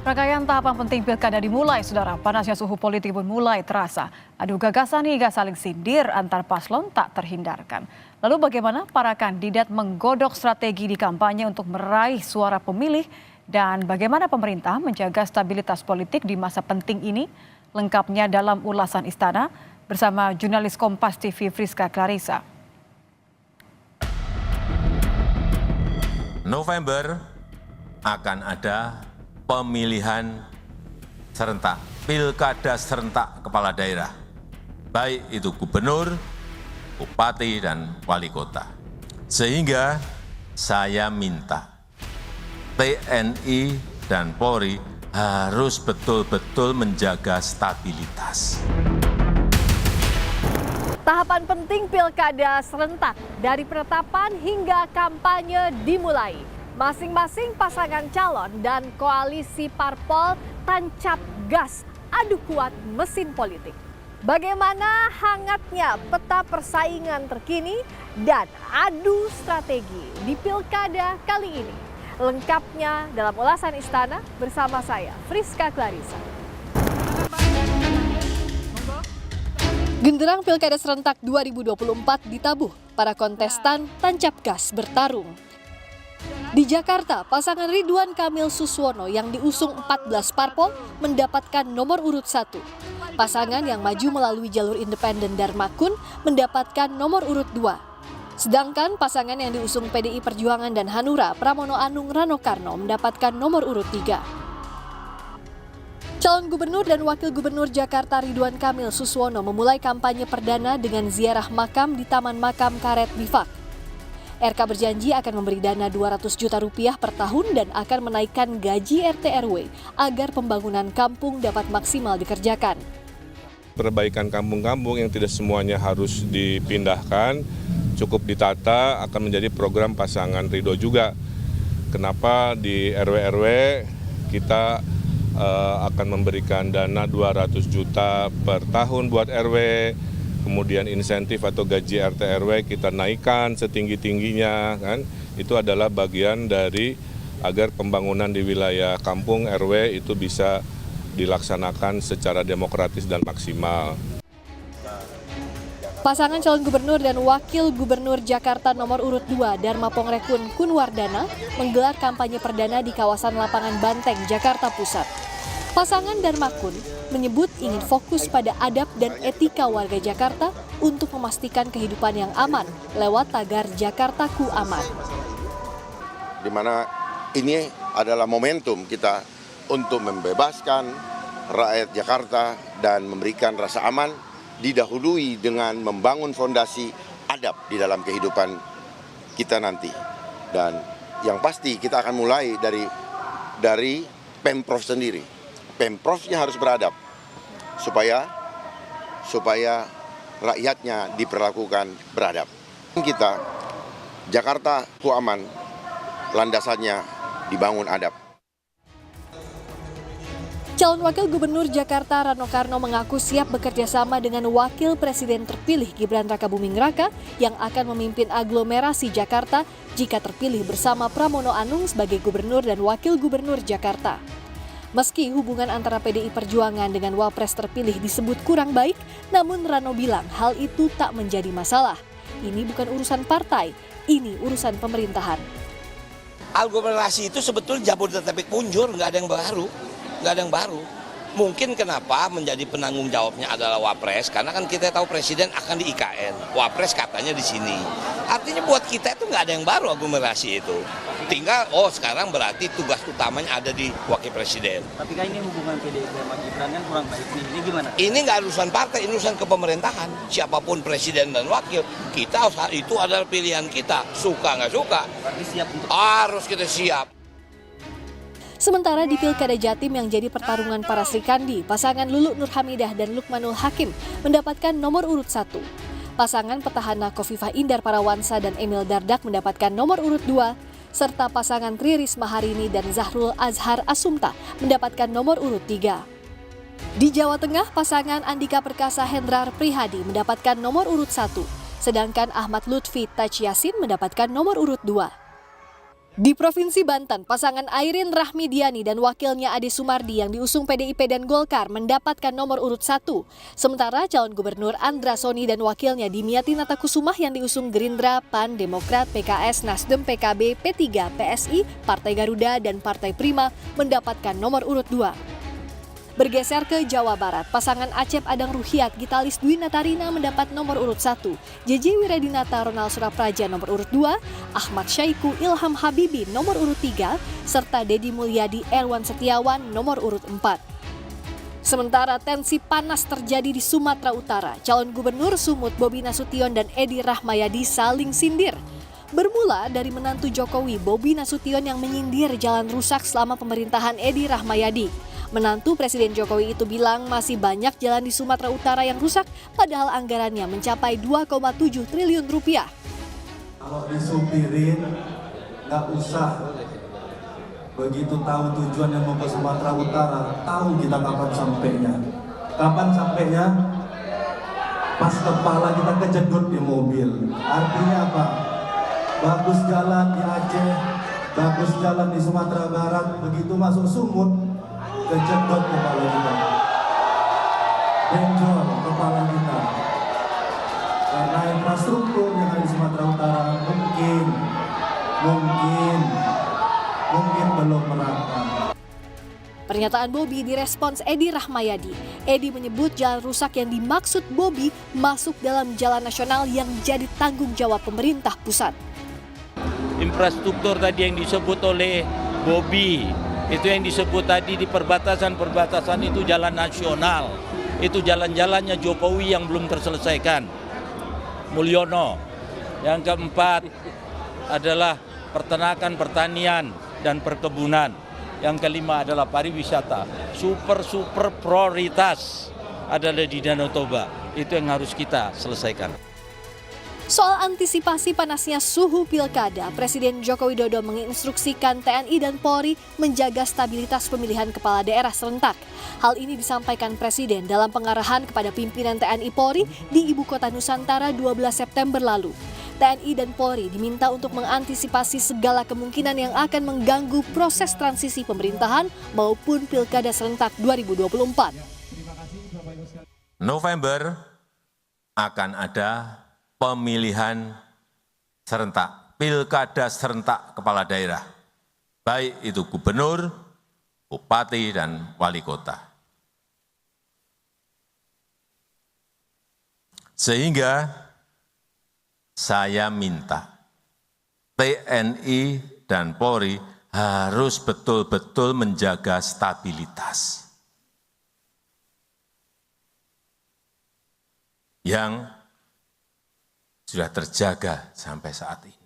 Rangkaian tahapan penting pilkada dimulai, saudara. Panasnya suhu politik pun mulai terasa. Adu gagasan hingga saling sindir antar paslon tak terhindarkan. Lalu bagaimana para kandidat menggodok strategi di kampanye untuk meraih suara pemilih? Dan bagaimana pemerintah menjaga stabilitas politik di masa penting ini? Lengkapnya dalam ulasan Istana bersama jurnalis Kompas TV Friska Clarissa. November akan ada pemilihan serentak, pilkada serentak kepala daerah, baik itu gubernur, bupati, dan wali kota. Sehingga saya minta TNI dan Polri harus betul-betul menjaga stabilitas. Tahapan penting pilkada serentak dari penetapan hingga kampanye dimulai. Masing-masing pasangan calon dan koalisi parpol tancap gas adu kuat mesin politik. Bagaimana hangatnya peta persaingan terkini dan adu strategi di pilkada kali ini? Lengkapnya dalam ulasan Istana bersama saya, Friska Clarissa. Genderang pilkada serentak 2024 ditabuh, para kontestan tancap gas bertarung. Di Jakarta, pasangan Ridwan Kamil Suswono yang diusung 14 parpol mendapatkan nomor urut 1. Pasangan yang maju melalui jalur independen Darmakun mendapatkan nomor urut 2. Sedangkan pasangan yang diusung PDI Perjuangan dan Hanura, Pramono Anung Rano Karno mendapatkan nomor urut 3. Calon gubernur dan wakil gubernur Jakarta Ridwan Kamil Suswono memulai kampanye perdana dengan ziarah makam di Taman Makam Karet Bifak. RK berjanji akan memberi dana 200 juta rupiah per tahun dan akan menaikkan gaji RT RW agar pembangunan kampung dapat maksimal dikerjakan. Perbaikan kampung-kampung yang tidak semuanya harus dipindahkan, cukup ditata akan menjadi program pasangan Ridho juga. Kenapa di RW-RW kita akan memberikan dana 200 juta per tahun buat RW, kemudian insentif atau gaji RT RW kita naikkan setinggi-tingginya, kan? Itu adalah bagian dari agar pembangunan di wilayah kampung RW itu bisa dilaksanakan secara demokratis dan maksimal. Pasangan calon gubernur dan wakil gubernur Jakarta nomor urut 2 Dharma Pongrekun Kunwardana menggelar kampanye perdana di kawasan Lapangan Banteng, Jakarta Pusat. Pasangan Darmakun menyebut ingin fokus pada adab dan etika warga Jakarta untuk memastikan kehidupan yang aman lewat tagar Jakartaku Aman. Di mana ini adalah momentum kita untuk membebaskan rakyat Jakarta dan memberikan rasa aman, didahului dengan membangun fondasi adab di dalam kehidupan kita nanti. Dan yang pasti kita akan mulai dari Pemprov sendiri. Pemprovnya harus beradab supaya rakyatnya diperlakukan beradab. Kita Jakarta ku aman, landasannya dibangun adab. Calon wakil gubernur Jakarta Rano Karno mengaku siap bekerja sama dengan wakil presiden terpilih Gibran Rakabuming Raka yang akan memimpin aglomerasi Jakarta jika terpilih bersama Pramono Anung sebagai gubernur dan wakil gubernur Jakarta. Meski hubungan antara PDI Perjuangan dengan Wapres terpilih disebut kurang baik, namun Rano bilang hal itu tak menjadi masalah. Ini bukan urusan partai, ini urusan pemerintahan. Aglomerasi itu sebetulnya Jabodetabek punjur, nggak ada yang baru. Mungkin kenapa menjadi penanggung jawabnya adalah Wapres, karena kan kita tahu Presiden akan di IKN, Wapres katanya di sini. Artinya buat kita itu nggak ada yang baru aglomerasi itu. Tinggal, sekarang berarti tugas utamanya ada di Wakil Presiden. Tapi kan ini hubungan PDIP sama Gibran kan kurang baik. Ini gimana? Ini nggak urusan partai, ini urusan kepemerintahan. Siapapun Presiden dan Wakil, kita itu adalah pilihan kita. Suka nggak suka, harus kita siap. Sementara di Pilkada Jatim yang jadi pertarungan para Srikandi, pasangan Lulu Nurhamidah dan Lukmanul Hakim mendapatkan nomor urut 1. Pasangan petahana Khofifah Indar Parawansa dan Emil Dardak mendapatkan nomor urut 2, serta pasangan Tri Risma Harini dan Zahrul Azhar Asumta mendapatkan nomor urut 3. Di Jawa Tengah, pasangan Andika Perkasa Hendrar Prihadi mendapatkan nomor urut 1, sedangkan Ahmad Lutfi Taj Yasin mendapatkan nomor urut 2. Di Provinsi Banten, pasangan Airin Rahmidiani dan wakilnya Ade Sumardi yang diusung PDIP dan Golkar mendapatkan nomor urut 1. Sementara calon gubernur Andra Soni dan wakilnya Dimyati Natakusumah yang diusung Gerindra, PAN, Demokrat, PKS, Nasdem, PKB, P3, PSI, Partai Garuda, dan Partai Prima mendapatkan nomor urut 2. Bergeser ke Jawa Barat, pasangan Acep Adang Ruhiat, Gitalis Dwi Natarina mendapat nomor urut 1, JJ Wiradinata Ronald Surapraja nomor urut 2, Ahmad Syaiqo Ilham Habibi nomor urut 3, serta Dedi Mulyadi Erwan Setiawan nomor urut 4. Sementara tensi panas terjadi di Sumatera Utara, calon gubernur Sumut Bobi Nasution dan Edi Rahmayadi saling sindir. Bermula dari menantu Jokowi, Bobi Nasution yang menyindir jalan rusak selama pemerintahan Edi Rahmayadi. Menantu Presiden Jokowi itu bilang masih banyak jalan di Sumatera Utara yang rusak, padahal anggarannya mencapai 2,7 triliun rupiah. Kalau disupirin, nggak usah. Begitu tahu tujuan yang mau ke Sumatera Utara, tahu kita kapan sampainya. Kapan sampainya? Pas kepala kita kejedut di mobil. Artinya apa? Bagus jalan di Aceh, bagus jalan di Sumatera Barat, begitu masuk Sumut, kejedot kepala kita, benjol kepala kita, karena infrastruktur yang ada di Sumatera Utara mungkin belum merata. Pernyataan Bobi direspons Edi Rahmayadi. Edi menyebut jalan rusak yang dimaksud Bobi masuk dalam jalan nasional yang jadi tanggung jawab pemerintah pusat. Infrastruktur tadi yang disebut oleh Bobi, itu yang disebut tadi di perbatasan-perbatasan itu jalan nasional. Itu jalan-jalannya Jokowi yang belum terselesaikan. Mulyono. Yang keempat adalah peternakan, pertanian, dan perkebunan. Yang kelima adalah pariwisata. Super prioritas adalah di Danau Toba. Itu yang harus kita selesaikan. Soal antisipasi panasnya suhu pilkada, Presiden Joko Widodo menginstruksikan TNI dan Polri menjaga stabilitas pemilihan kepala daerah serentak. Hal ini disampaikan Presiden dalam pengarahan kepada pimpinan TNI Polri di Ibu Kota Nusantara 12 September lalu. TNI dan Polri diminta untuk mengantisipasi segala kemungkinan yang akan mengganggu proses transisi pemerintahan maupun pilkada serentak 2024. November akan ada pemilihan serentak, pilkada serentak kepala daerah, baik itu gubernur, bupati, dan wali kota. Sehingga saya minta TNI dan Polri harus betul-betul menjaga stabilitas yang sudah terjaga sampai saat ini.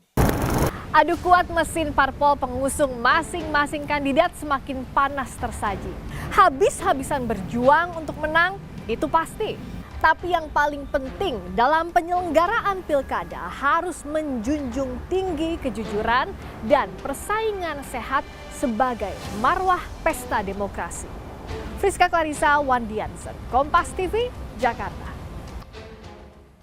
Adu kuat mesin parpol pengusung masing-masing kandidat semakin panas tersaji. Habis-habisan berjuang untuk menang, itu pasti. Tapi yang paling penting dalam penyelenggaraan pilkada harus menjunjung tinggi kejujuran dan persaingan sehat sebagai marwah pesta demokrasi. Friska Clarissa, Wandiansen, Kompas TV, Jakarta.